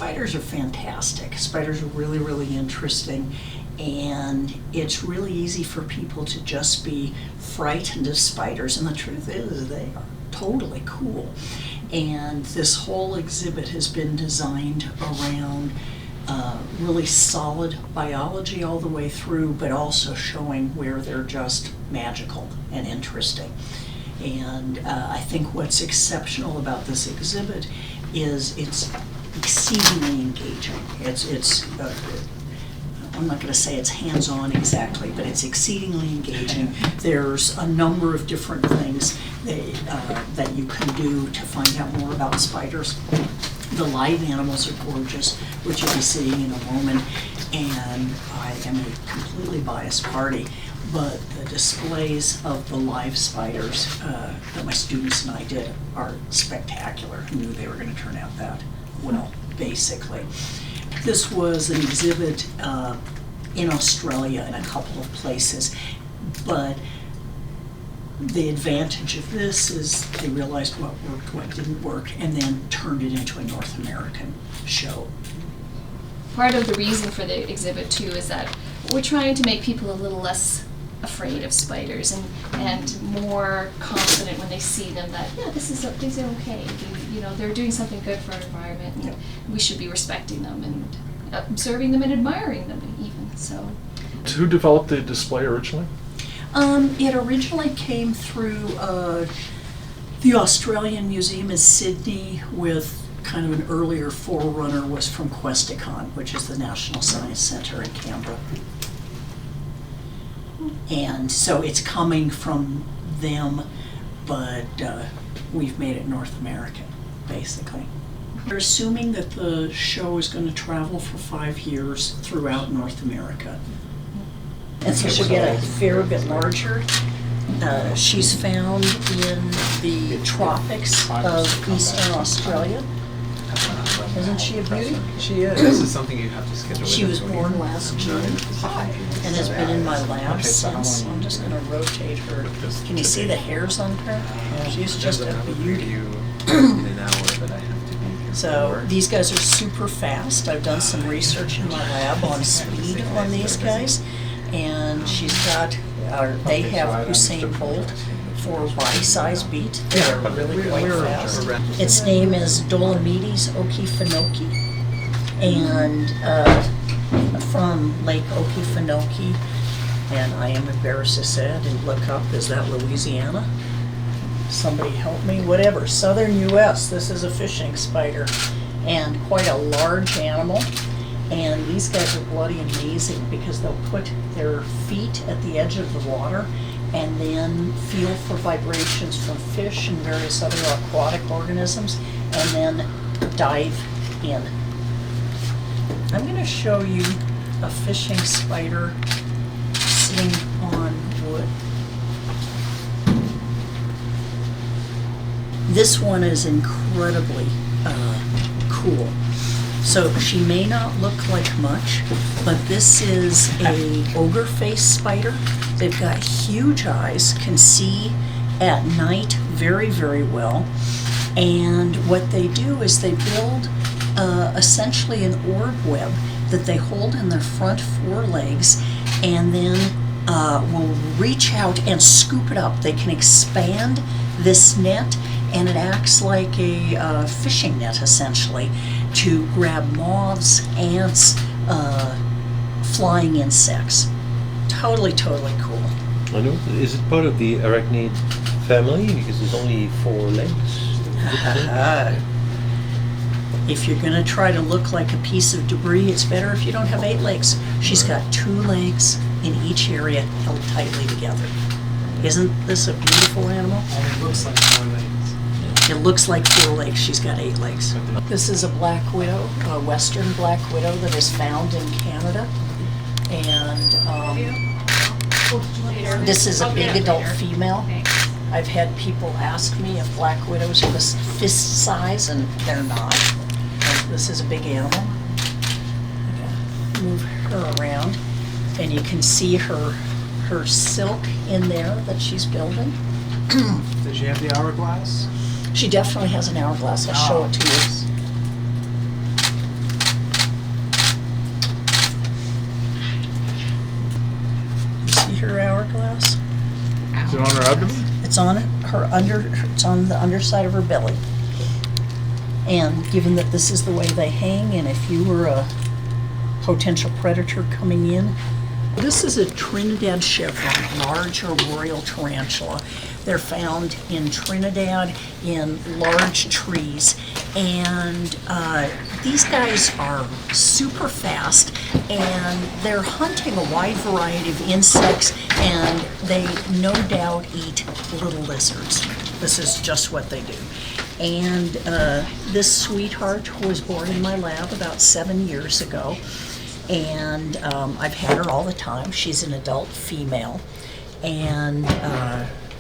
spiders are fantastic. Spiders are really, really interesting. And it's really easy for people to just be frightened of spiders. And the truth is, they are totally cool. And this whole exhibit has been designed around really solid biology all the way through, but also showing where they're just magical and interesting. And I think what's exceptional about this exhibit is it's exceedingly engaging. I'm not going to say it's hands-on exactly, but it's exceedingly engaging. There's a number of different things that you can do to find out more about spiders. The live animals are gorgeous, which you'll be seeing in a moment, and I am a completely biased party, but the displays of the live spiders that my students and I did are spectacular. Who knew they were going to turn out that well, basically. This was an exhibit in Australia in a couple of places, but the advantage of this is they realized what worked, what didn't work, and then turned it into a North American show. Part of the reason for the exhibit too is that we're trying to make people a little less afraid of spiders and more confident when they see them that, yeah, these are okay. They're doing something good for our environment, and we should be respecting them and observing them and admiring them even. So, who developed the display originally? It originally came through the Australian Museum in Sydney, with kind of an earlier forerunner was from Questacon, which is the National Science Centre in Canberra. And so it's coming from them, but we've made it North American, basically. We're assuming that the show is going to travel for 5 years throughout North America. And so we'll get a fair bit larger. She's found in the tropics of Eastern Australia. Isn't she a beauty? She is. This is something you have to schedule. She was born last June and has been in my lab since. I'm just going to rotate her. Can you see the hairs on her? She's just a beauty. So these guys are super fast. I've done some research in my lab on speed on these guys, and they have Usain Bolt for body size beat. They're really quite fast. Its name is Dolomites Okefenokee, and from Lake Okefenokee, and I am embarrassed to say I didn't look up, is that Louisiana? Somebody help me, whatever, southern US. This is a fishing spider, and quite a large animal. And these guys are bloody amazing because they'll put their feet at the edge of the water and then feel for vibrations from fish and various other aquatic organisms, and then dive in. I'm going to show you a fishing spider sitting on wood. This one is incredibly cool. So she may not look like much, but this is a ogre-faced spider. They've got huge eyes, can see at night very, very well. And what they do is they build essentially an orb web that they hold in their front forelegs, and then will reach out and scoop it up. They can expand this net, and it acts like a fishing net, essentially, to grab moths, ants, flying insects. Totally, totally cool. I know. Is it part of the arachnid family? Because there's only 4 legs. If you're going to try to look like a piece of debris, it's better if you don't have 8 legs. She's got 2 legs in each area held tightly together. Isn't this a beautiful animal? And it looks like 4 legs. It looks like 4 legs. She's got 8 legs. This is a black widow, a western black widow that is found in Canada. And this is a big adult female. I've had people ask me if black widows are this fist size, and they're not. This is a big animal. Move her around, and you can see her silk in there that she's building. Does she have the hourglass? She definitely has an hourglass. I'll show it to you. predator hourglass. Is it on her abdomen? It's on it's on the underside of her belly. And given that this is the way they hang, and if you were a potential predator coming in, this is a Trinidad chevron, large arboreal tarantula. They're found in Trinidad in large trees, and these guys are super fast, and they're hunting a wide variety of insects, and they no doubt eat little lizards. This is just what they do. And this sweetheart was born in my lab about 7 years ago, and I've had her all the time. She's an adult female, and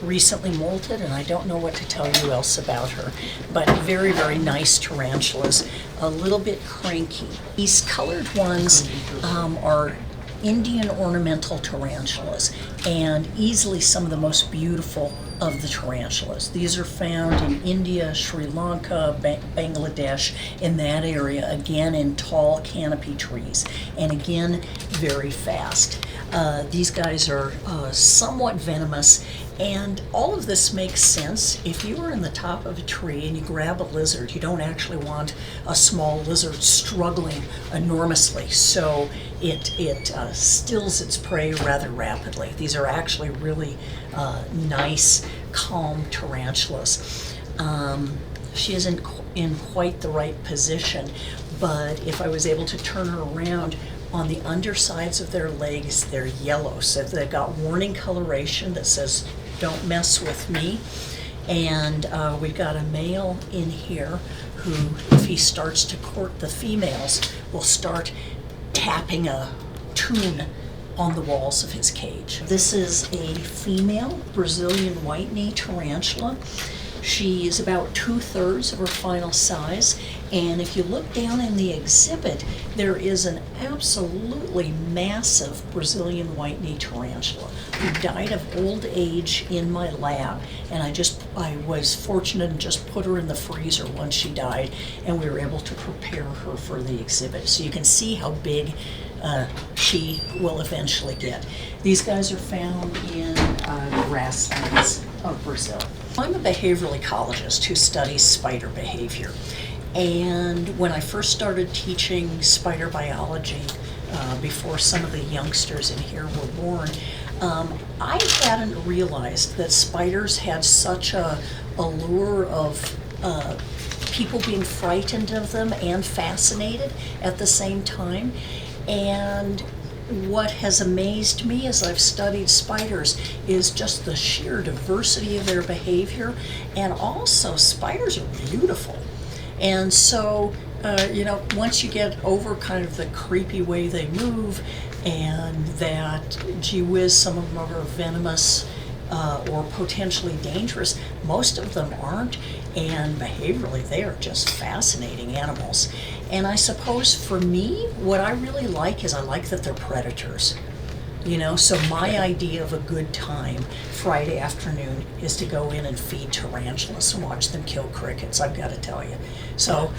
recently molted, and I don't know what to tell you else about her, but very, very nice tarantulas, a little bit cranky. These colored ones are Indian ornamental tarantulas, and easily some of the most beautiful of the tarantulas. These are found in India, Sri Lanka, Bangladesh, in that area, again in tall canopy trees, and again very fast. These guys are somewhat venomous, and all of this makes sense. If you are in the top of a tree and you grab a lizard, you don't actually want a small lizard struggling enormously, so it stills its prey rather rapidly. These are actually really nice, calm tarantulas. She isn't in quite the right position, but if I was able to turn her around, on the undersides of their legs, they're yellow. So they've got warning coloration that says, "Don't mess with me." And we've got a male in here who, if he starts to court the females, will start tapping a tune on the walls of his cage. This is a female Brazilian white-knee tarantula. She is about 2/3 of her final size, and if you look down in the exhibit, there is an absolutely massive Brazilian white-knee tarantula who died of old age in my lab, and I was fortunate and just put her in the freezer once she died, and we were able to prepare her for the exhibit. So you can see how big she will eventually get. These guys are found in grasslands of Brazil. I'm a behavioral ecologist who studies spider behavior. And when I first started teaching spider biology, before some of the youngsters in here were born, I hadn't realized that spiders had such a allure of people being frightened of them and fascinated at the same time. And what has amazed me as I've studied spiders is just the sheer diversity of their behavior, and also spiders are beautiful. And so, once you get over kind of the creepy way they move, and that, gee whiz, some of them are venomous or potentially dangerous, most of them aren't, and behaviorally they are just fascinating animals. And I suppose for me, what I really like is I like that they're predators. So my idea of a good time Friday afternoon is to go in and feed tarantulas and watch them kill crickets, I've got to tell you. So,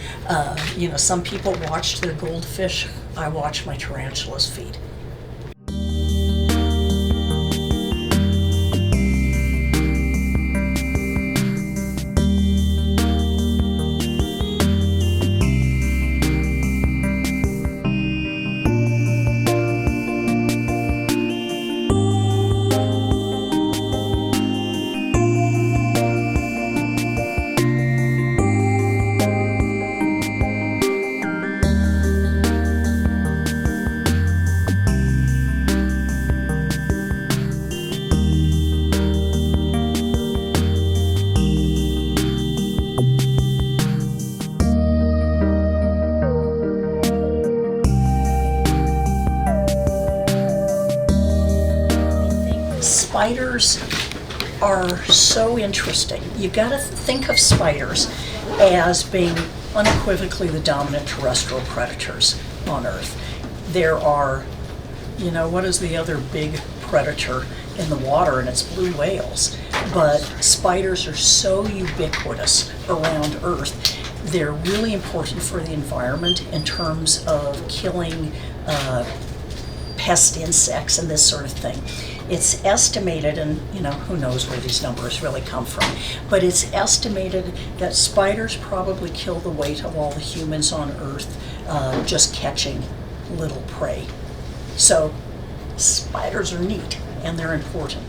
some people watch their goldfish, I watch my tarantulas feed. Spiders are so interesting. You've got to think of spiders as being unequivocally the dominant terrestrial predators on Earth. There are, what is the other big predator in the water? And it's blue whales. But spiders are so ubiquitous around Earth. They're really important for the environment in terms of killing pest insects and this sort of thing. It's estimated, and you know, who knows where these numbers really come from, but it's estimated that spiders probably kill the weight of all the humans on Earth just catching little prey. So spiders are neat and they're important.